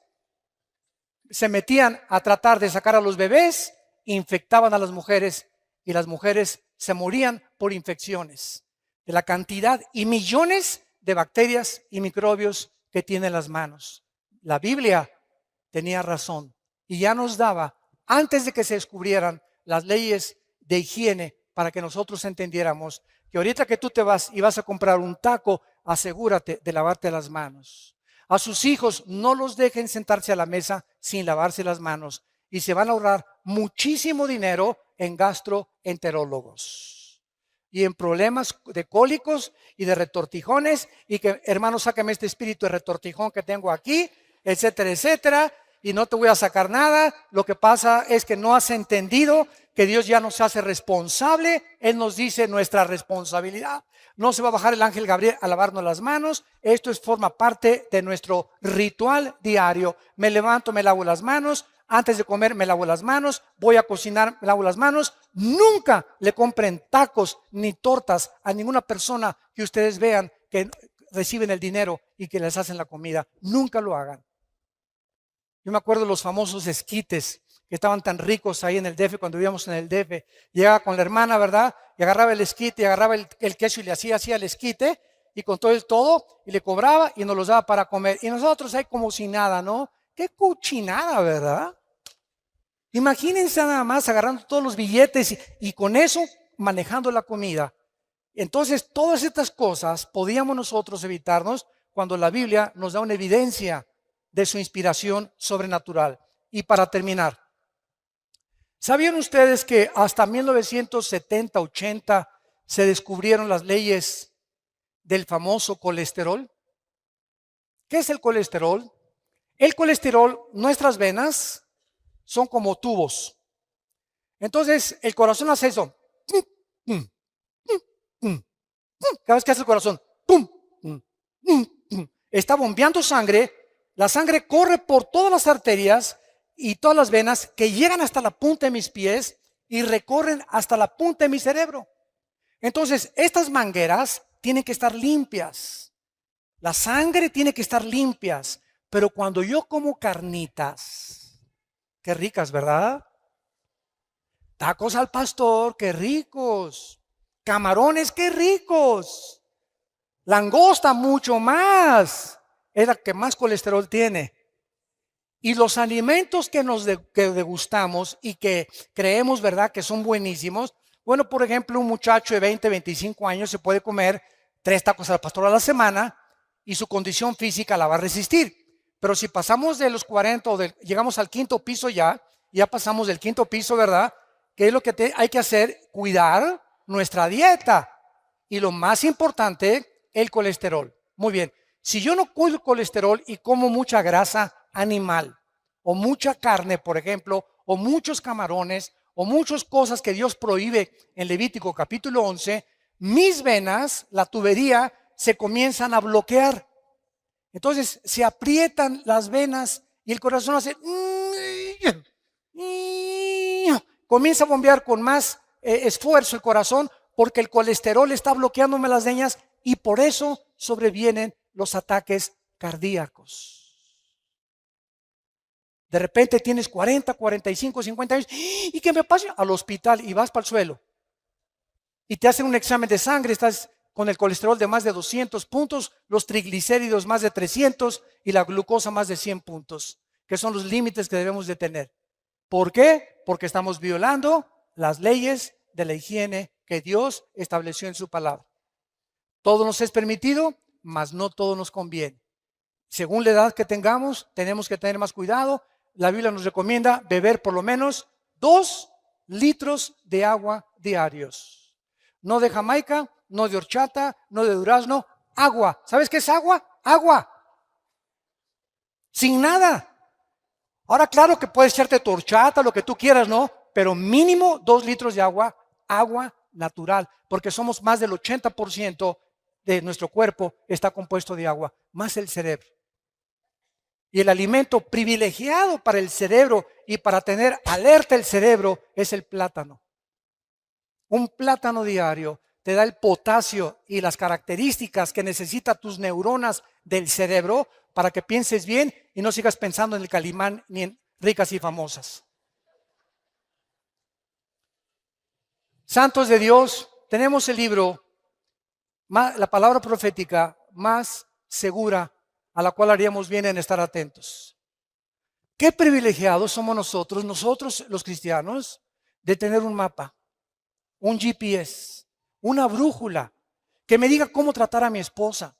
se metían a tratar de sacar a los bebés, infectaban a las mujeres y las mujeres se morían por infecciones, de la cantidad y millones de bacterias y microbios que tienen las manos. La Biblia tenía razón y ya nos daba, antes de que se descubrieran las leyes de higiene, para que nosotros entendiéramos que ahorita que tú te vas y vas a comprar un taco, asegúrate de lavarte las manos. A sus hijos no los dejen sentarse a la mesa sin lavarse las manos y se van a ahorrar muchísimo dinero en gastroenterólogos y en problemas de cólicos y de retortijones y que, hermano, sácame este espíritu de retortijón que tengo aquí, etcétera, etcétera, y no te voy a sacar nada. Lo que pasa es que no has entendido que Dios ya nos hace responsable. Él nos dice nuestra responsabilidad. No se va a bajar el ángel Gabriel a lavarnos las manos. Esto forma parte de nuestro ritual diario. Me levanto, me lavo las manos. Antes de comer me lavo las manos. Voy a cocinar, me lavo las manos. Nunca le compren tacos ni tortas a ninguna persona que ustedes vean que reciben el dinero y que les hacen la comida. Nunca lo hagan. Yo me acuerdo de los famosos esquites que estaban tan ricos ahí en el DF, cuando vivíamos en el DF. Llegaba con la hermana, ¿verdad? Y agarraba el esquite, y agarraba el queso y le hacía así al esquite, y con todo el todo, y le cobraba y nos los daba para comer. Y nosotros ahí como si nada, ¿no? Qué cochinada, ¿verdad? Imagínense nada más agarrando todos los billetes y con eso manejando la comida. Entonces, todas estas cosas podíamos nosotros evitarnos cuando la Biblia nos da una evidencia de su inspiración sobrenatural. Y para terminar, ¿sabían ustedes que hasta 1970-80 se descubrieron las leyes del famoso colesterol? ¿Qué es el colesterol? El colesterol, nuestras venas son como tubos. Entonces, el corazón hace eso. Cada vez que hace el corazón, está bombeando sangre. La sangre corre por todas las arterias y todas las venas que llegan hasta la punta de mis pies y recorren hasta la punta de mi cerebro. Entonces, estas mangueras tienen que estar limpias. La sangre tiene que estar limpias. Pero cuando yo como carnitas, qué ricas, ¿verdad? Tacos al pastor, qué ricos. Camarones, qué ricos. Langosta, mucho más. Es la que más colesterol tiene. Y los alimentos que que degustamos y que creemos, ¿verdad?, que son buenísimos. Bueno, por ejemplo, un muchacho de 20, 25 años se puede comer 3 tacos al pastor a la semana y su condición física la va a resistir. Pero si pasamos de los 40 o llegamos al 5.º piso ya pasamos del 5.º piso, ¿verdad? ¿Qué es lo que hay que hacer? Cuidar nuestra dieta. Y lo más importante, el colesterol. Muy bien. Si yo no cuido el colesterol y como mucha grasa animal o mucha carne, por ejemplo, o muchos camarones o muchas cosas que Dios prohíbe en Levítico capítulo 11, mis venas, la tubería, se comienzan a bloquear. Entonces se aprietan las venas y el corazón hace... comienza a bombear con más esfuerzo el corazón porque el colesterol está bloqueándome las venas y por eso sobrevienen los ataques cardíacos. De repente tienes 40, 45, 50 años y ¿qué me pasa? Al hospital y vas para el suelo. Y te hacen un examen de sangre, estás con el colesterol de más de 200 puntos, los triglicéridos más de 300 y la glucosa más de 100 puntos, que son los límites que debemos de tener. ¿Por qué? Porque estamos violando las leyes de la higiene que Dios estableció en su palabra. Todo nos es permitido, mas no todo nos conviene. Según la edad que tengamos, tenemos que tener más cuidado. La Biblia nos recomienda beber por lo menos 2 litros de agua diarios. No de Jamaica, no de horchata, no de durazno, agua. ¿Sabes qué es agua? Agua. Sin nada. Ahora, claro que puedes echarte tu horchata, lo que tú quieras, ¿no? Pero mínimo 2 litros de agua, agua natural, porque somos más del 80% de nuestro cuerpo está compuesto de agua, más el cerebro. Y el alimento privilegiado para el cerebro y para tener alerta el cerebro es el plátano. Un plátano diario te da el potasio y las características que necesitan tus neuronas del cerebro para que pienses bien y no sigas pensando en el Calimán ni en ricas y famosas. Santos de Dios, tenemos el libro, la palabra profética más segura a la cual haríamos bien en estar atentos. Qué privilegiados somos nosotros los cristianos, de tener un mapa, un GPS, una brújula que me diga cómo tratar a mi esposa,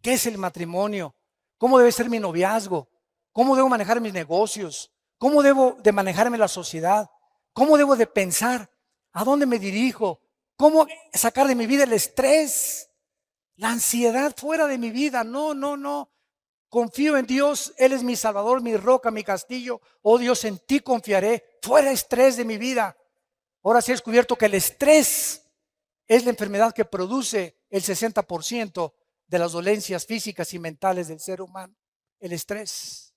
qué es el matrimonio, cómo debe ser mi noviazgo, cómo debo manejar mis negocios, cómo debo de manejarme la sociedad, cómo debo de pensar, a dónde me dirijo, cómo sacar de mi vida el estrés, la ansiedad fuera de mi vida. No. Confío en Dios, Él es mi Salvador, mi roca, mi castillo. Oh Dios, en ti confiaré. Fuera estrés de mi vida. Ahora sí he descubierto que el estrés es la enfermedad que produce el 60% de las dolencias físicas y mentales del ser humano. El estrés.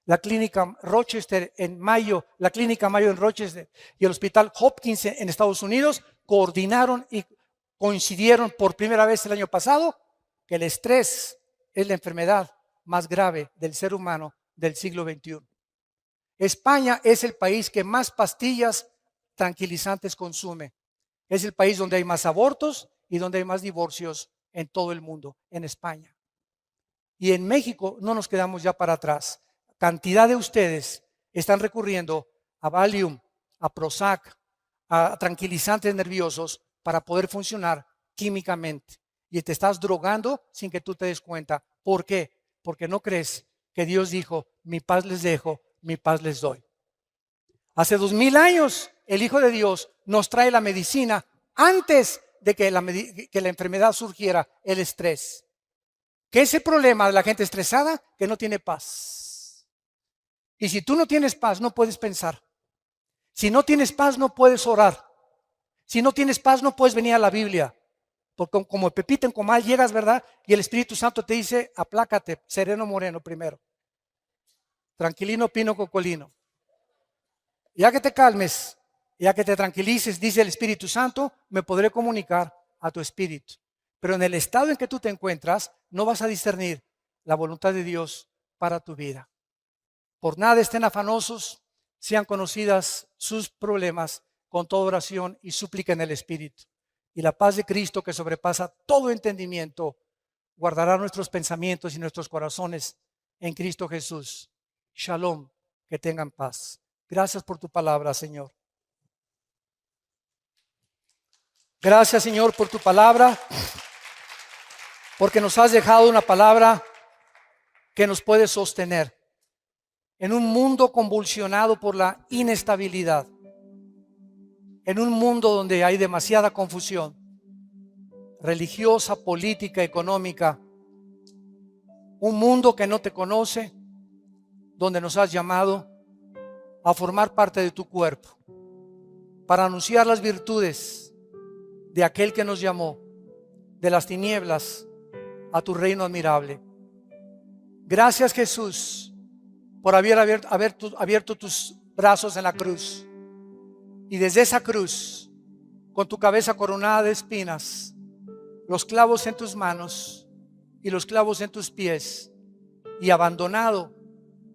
La clínica Rochester en Mayo, la clínica Mayo en Rochester y el hospital Hopkins en Estados Unidos coordinaron y coincidieron por primera vez el año pasado que el estrés es la enfermedad más grave del ser humano del siglo XXI. España es el país que más pastillas tranquilizantes consume. Es el país donde hay más abortos y donde hay más divorcios en todo el mundo, en España. Y en México no nos quedamos ya para atrás. Cantidad de ustedes están recurriendo a Valium, a Prozac, a tranquilizantes nerviosos para poder funcionar químicamente. Y te estás drogando sin que tú te des cuenta. ¿Por qué? Porque no crees que Dios dijo, mi paz les dejo, mi paz les doy. Hace 2000 años el Hijo de Dios nos trae la medicina antes de que la enfermedad surgiera, el estrés. ¿Qué es el problema de la gente estresada? Que no tiene paz. Y si tú no tienes paz, no puedes pensar. Si no tienes paz, no puedes orar. Si no tienes paz, no puedes venir a la Biblia. Porque como Pepita en Comal llegas, ¿verdad? Y el Espíritu Santo te dice, aplácate, sereno moreno primero. Tranquilino pino cocolino. Ya que te calmes, ya que te tranquilices, dice el Espíritu Santo, me podré comunicar a tu espíritu. Pero en el estado en que tú te encuentras, no vas a discernir la voluntad de Dios para tu vida. Por nada estén afanosos, sean conocidas sus problemas con toda oración y súplica en el Espíritu. Y la paz de Cristo, que sobrepasa todo entendimiento, guardará nuestros pensamientos y nuestros corazones en Cristo Jesús. Shalom, que tengan paz. Gracias por tu palabra, Señor. Gracias, Señor, por tu palabra, porque nos has dejado una palabra que nos puede sostener en un mundo convulsionado por la inestabilidad, en un mundo donde hay demasiada confusión religiosa, política, económica, un mundo que no te conoce, donde nos has llamado a formar parte de tu cuerpo para anunciar las virtudes de aquel que nos llamó de las tinieblas a tu reino admirable. Gracias, Jesús, por haber abierto tus brazos en la cruz, y desde esa cruz, con tu cabeza coronada de espinas, los clavos en tus manos y los clavos en tus pies, y abandonado,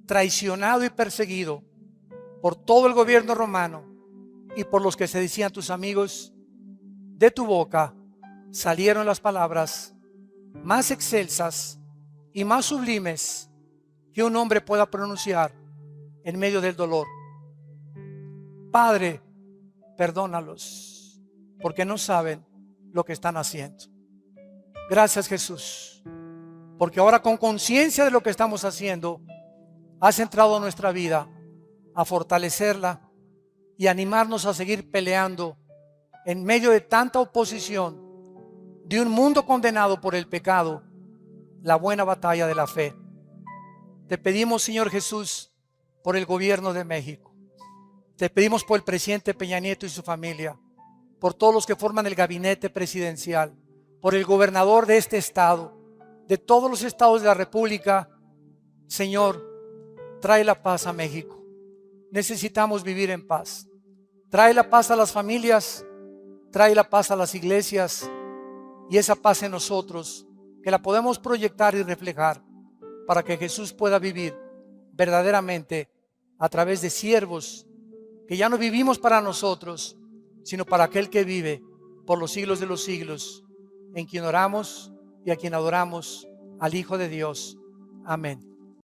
traicionado y perseguido por todo el gobierno romano y por los que se decían tus amigos, de tu boca salieron las palabras más excelsas y más sublimes que un hombre pueda pronunciar en medio del dolor. Padre, perdónalos, porque no saben lo que están haciendo. Gracias, Jesús, porque ahora, con conciencia de lo que estamos haciendo, has entrado a nuestra vida a fortalecerla y animarnos a seguir peleando en medio de tanta oposición de un mundo condenado por el pecado, la buena batalla de la fe. Te pedimos, Señor Jesús, por el gobierno de México. Te pedimos por el presidente Peña Nieto y su familia, por todos los que forman el gabinete presidencial, por el gobernador de este estado, de todos los estados de la República. Señor, trae la paz a México. Necesitamos vivir en paz. Trae la paz a las familias, trae la paz a las iglesias, y esa paz en nosotros, que la podemos proyectar y reflejar para que Jesús pueda vivir verdaderamente a través de siervos que ya no vivimos para nosotros, sino para aquel que vive por los siglos de los siglos, en quien oramos y a quien adoramos, al Hijo de Dios. Amén.